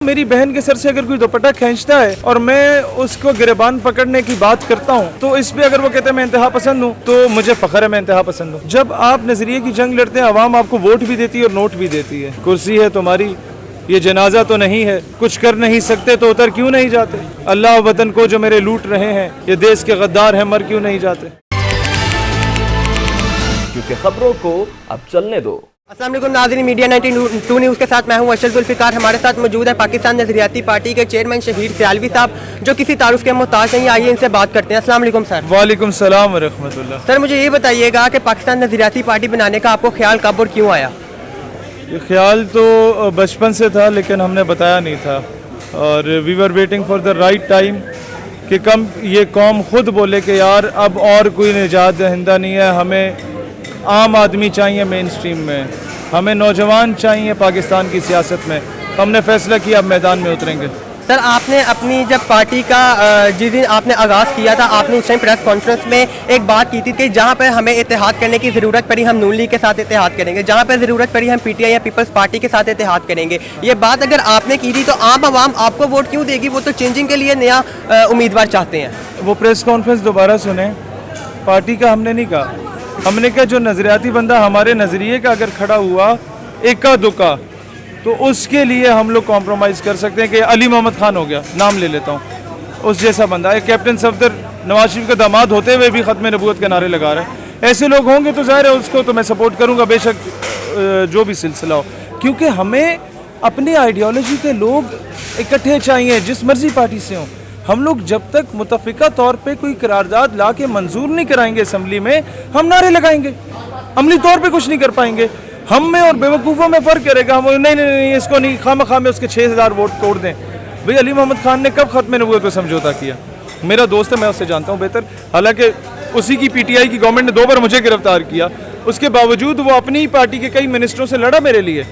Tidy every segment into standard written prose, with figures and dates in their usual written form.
मेरी बहन के सर से अगर कोई दुपट्टा खींचता है और मैं उसको गिरबान पकड़ने की बात करता हूँ तो इस पे अगर वो कहते हैं मैं इंतहा पसंद हूँ तो मुझे फख्र है मैं इंतहा पसंद हूँ। जब आप नजरिए की जंग लड़ते हैं अवाम आपको वोट भी देती है और नोट भी देती है। कुर्सी है तुम्हारी, ये जनाजा तो नहीं है, कुछ कर नहीं सकते तो उतर क्यों नहीं जाते। अल्लाह वतन को जो मेरे लूट रहे हैं, ये देश के गद्दार हैं, मर क्यों नहीं जाते। क्योंकि खबरों को अब चलने दो। अस्सलाम वालेकुम नाज़रीन, मीडिया 92 न्यूज़ के साथ मैं हूं अशरफ जुल्फ़िकार। हमारे साथ मौजूद है पाकिस्तान नज़रियाती पार्टी के चेयरमैन शहीद सियालवी साहब, जो किसी तारुफ के मोहताज नहीं। आइए इनसे बात करते हैं। अस्सलाम वालेकुम सर। वालेकुम सलाम व रहमतुल्लाह। सर मुझे ये बताइएगा कि पाकिस्तान नज़रियाती पार्टी बनाने का आपको ख्याल कब और क्यों आया? ये ख्याल तो बचपन से था लेकिन हमने बताया नहीं था और we were waiting for the right time कि कम ये कौम खुद बोले कि यार अब और कोई निजात दहिंदा नहीं है, हमें आम आदमी चाहिए मेन स्ट्रीम में, हमें नौजवान चाहिए पाकिस्तान की सियासत में। हमने फैसला किया अब मैदान में उतरेंगे। सर आपने अपनी जब पार्टी का जिस दिन आपने आगाज़ किया था आपने उस टाइम प्रेस कॉन्फ्रेंस में एक बात की थी कि जहाँ पर हमें इत्तेहाद करने की ज़रूरत पड़ी हम नून लीग के साथ इत्तेहाद करेंगे, जहाँ पर ज़रूरत पड़ी हम पीटीआई या पीपल्स पार्टी के साथ इत्तेहाद करेंगे। ये बात अगर आपने की थी तो आम आवाम आपको वोट क्यों देगी? वो तो चेंजिंग के लिए नया उम्मीदवार चाहते हैं। वो प्रेस कॉन्फ्रेंस दोबारा सुने। पार्टी का हमने नहीं कहा, हमने कहा जो नज़रियाती बंदा हमारे नज़रिए का अगर खड़ा हुआ इक्का दुक्का तो उसके लिए हम लोग कॉम्प्रोमाइज़ कर सकते हैं। कि अली मोहम्मद खान हो गया, नाम ले लेता हूँ, उस जैसा बंदा एक कैप्टन सफदर नवाज शरीफ का दामाद होते हुए भी ख़त्म नबूवत के नारे लगा रहे हैं। ऐसे लोग होंगे तो ज़ाहिर है उसको तो मैं सपोर्ट करूँगा बेशक जो भी सिलसिला हो, क्योंकि हमें अपनी आइडियोलॉजी के लोग इकट्ठे चाहिए जिस मर्जी पार्टी से हों। हम लोग जब तक मुतफ़िका तौर पे कोई करारदाद ला के मंजूर नहीं कराएंगे असम्बली में, हम नारे लगाएंगे, अमली तौर पे कुछ नहीं कर पाएंगे। हम में और बेवकूफ़ों में फ़र्क करेगा। हम नहीं इसको नहीं, खाम में उसके 6000 वोट तोड़ दें। भाई अली मोहम्मद खान ने कब ख़त्म नबूवत पे समझौता किया? मेरा दोस्त है, मैं उससे जानता हूँ बेहतर। हालांकि उसी की पीटीआई की गवर्नमेंट ने 2 बार मुझे गिरफ्तार किया, उसके बावजूद वो अपनी पार्टी के कई मिनिस्टरों से लड़ा मेरे लिए।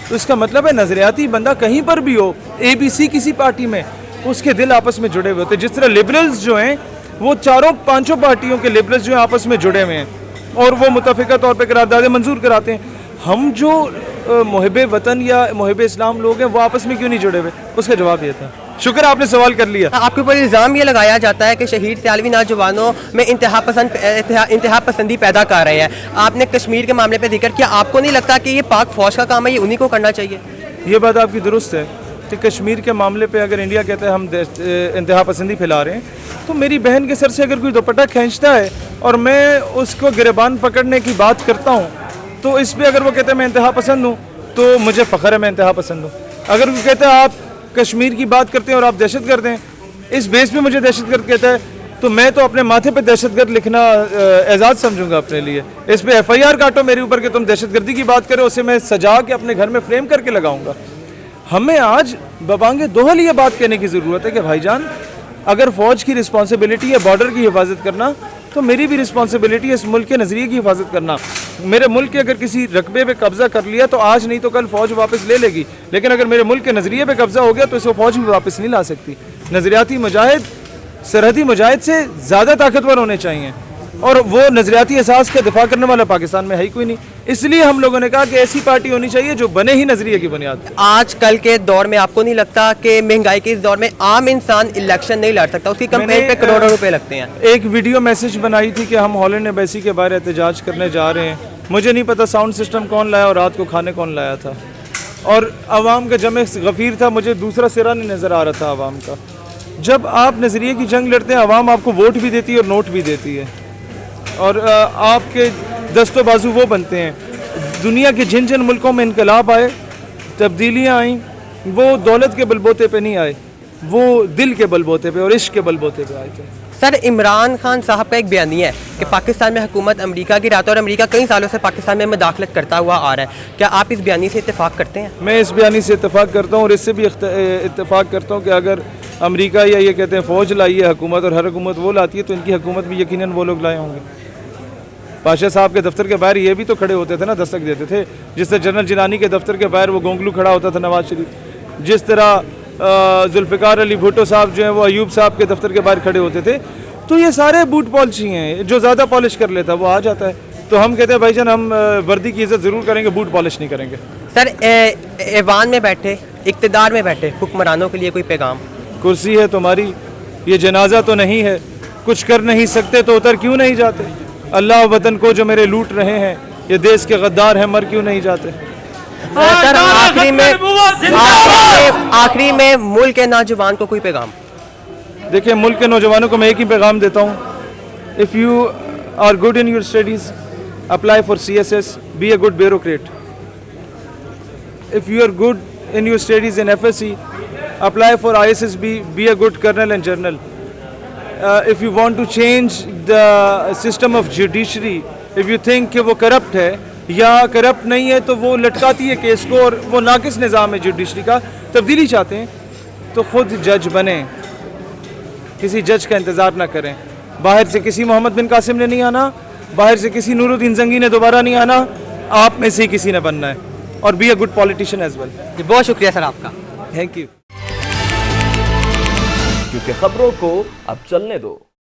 तो इसका मतलब है नज़रियाती बंदा कहीं पर भी हो, ABC किसी पार्टी में, उसके दिल आपस में जुड़े हुए होते। जिस तरह लिबरल्स जो हैं वो 4-5 पार्टियों के लिबरल्स जो हैं आपस में जुड़े हुए हैं और वो मुतफ़िका तौर पे करारदादें मंजूर कराते हैं। हम जो मुहिब्बे वतन या मुहिब्बे इस्लाम लोग हैं वो आपस में क्यों नहीं जुड़े हुए? उसका जवाब ये था। शुक्र आपने सवाल कर लिया। आपके ऊपर इल्ज़ाम ये लगाया जाता है कि शहीद सियालवी नौजवानों में इंतहा पसंदी पैदा कर रहे हैं। आपने कश्मीर के मामले पे जिक्र किया, आपको नहीं लगता कि ये पाक फौज का काम है, ये उन्हीं को करना चाहिए? ये बात आपकी दुरुस्त है कि कश्मीर के मामले पे अगर इंडिया कहता है हम इंतहा पसंदी फैला रहे हैं तो मेरी बहन के सर से अगर कोई दुपट्टा खींचता है और मैं उसको गिरबान पकड़ने की बात करता हूँ तो इस पे अगर वो कहते हैं मैं इंतहा पसंद हूँ तो मुझे फ़ख्र है मैं इंतहा पसंद हूँ। अगर वो कहता है आप कश्मीर की बात करते हैं और आप दहशतगर्द हैं, इस बेस पे मुझे दहशतगर्द कहता है तो मैं तो अपने माथे पे दहशतगर्द लिखना एजाज़ समझूंगा अपने लिए। इस पे FIR काटो मेरे ऊपर कि तुम दहशतगर्दी की बात करो, उसे मैं सजा के अपने घर में फ्रेम करके लगाऊंगा। हमें आज बबांगे दोहल ये बात कहने की ज़रूरत है कि भाईजान अगर फ़ौज की रिस्पॉन्सिबिलिटी है बॉर्डर की हिफाजत करना तो मेरी भी रिस्पॉन्सिबिलिटी है इस मुल्क के नज़रिए की हिफाजत करना। मेरे मुल्क के अगर किसी रकबे पे कब्जा कर लिया तो आज नहीं तो कल फ़ौज वापस ले लेगी, लेकिन अगर मेरे मुल्क के नज़रिए पे कब्जा हो गया तो इसको फ़ौज भी वापस नहीं ला सकती। नज़रियाती मुजाहिद सरहदी मुजाहिद से ज़्यादा ताकतवर होने चाहिए और वो नज़रियाती एहसास का दिफा करने वाला पाकिस्तान में है ही कोई नहीं। इसलिए हम लोगों ने कहा कि ऐसी पार्टी होनी चाहिए जो बने ही नज़रिए की बुनियाद। आज कल के दौर में आपको नहीं लगता कि महंगाई के इस दौर में आम इंसान इलेक्शन नहीं लड़ सकता? उसकी कैंपेन पे करोड़ों रुपए लगते हैं। एक वीडियो मैसेज बनाई थी कि हम हॉलैंड एम्बेसी के बाहर एहतजाज करने जा रहे हैं। मुझे नहीं पता साउंड सिस्टम कौन लाया और रात को खाने कौन लाया था और आवाम का जमे गफ़ीर था, मुझे दूसरा सिरा नहीं नज़र आ रहा था आवाम का। जब आप नज़रिए की जंग लड़ते हैं आवाम आपको वोट भी देती है और नोट भी देती है और आपके दस्तों बाजू वो बनते हैं। दुनिया के जिन जिन मुल्कों में इनकलाब आए, तब्दीलियाँ आईं, वो दौलत के बलबोते पे नहीं आए, वो दिल के बलबोते पे और इश्क के बलबोते पे आए थे। सर इमरान खान साहब का एक बयानी है कि पाकिस्तान में हुकूमत अमेरिका की रहता है और अमेरिका कई सालों से पाकिस्तान में मुदाखलत करता हुआ आ रहा है। क्या आप इस बयानी से इत्तेफाक करते हैं? मैं इस बयानी से इत्तेफाक करता हूँ और इससे भी इत्तेफाक करता हूँ कि अगर अमेरिका या ये कहते हैं फ़ौज लाई है हुकूमत और हर हुकूमत वो लाती है तो इनकी हुकूमत भी यकीनन वो लोग लाए होंगे। पाशा साहब के दफ्तर के बाहर ये भी तो खड़े होते थे ना, दस्तक देते थे। जिस तरह जनरल जिलानी के दफ्तर के बाहर वो गोंगलू खड़ा होता था नवाज शरीफ, जिस तरह जुल्फ़िकार अली भुट्टो साहब जो हैं वो अयूब साहब के दफ्तर के बाहर खड़े होते थे। तो ये सारे बूट पॉलिश हैं, जो ज़्यादा पॉलिश कर लेता वो आ जाता है। तो हम कहते हैं भाईजान हम वर्दी की इज़्ज़त ज़रूर करेंगे, बूट पॉलिश नहीं करेंगे। सर ऐवान में बैठे इक़्तिदार में बैठे हुक्मरानों के लिए कोई पैगाम? कुर्सी है तुम्हारी, ये जनाजा तो नहीं है, कुछ कर नहीं सकते तो उतर क्यों नहीं जाते? अल्लाह वतन को जो मेरे लूट रहे हैं, ये देश के गद्दार हैं, मर क्यों नहीं जाते? सर आखिरी में मुल्क के नौजवान को कोई पैगाम? देखिए, मुल्क के नौजवानों को मैं एक ही पैगाम देता हूँ, if you are good in your studies, apply for CSS, be a good bureaucrat. If you are good in your studies in FSC, apply for ISSB, be a good colonel and general. If you want to change the system of judiciary, if you think कि वो corrupt है या corrupt नहीं है, तो वो लटकाती है case को और वो नाकिस निज़ाम है जुडिशरी का, तब्दीली चाहते हैं तो खुद जज बने, किसी जज का इंतज़ार ना करें. बाहर से किसी मोहम्मद बिन कासिम ने नहीं आना, बाहर से किसी नूरुद्दीन जंगी ने दोबारा नहीं आना, आप में से ही किसी ने बनना है. और be a good politician as well. बहुत शुक्रिया सर आपका. Thank you. क्योंकि खबरों को अब चलने दो.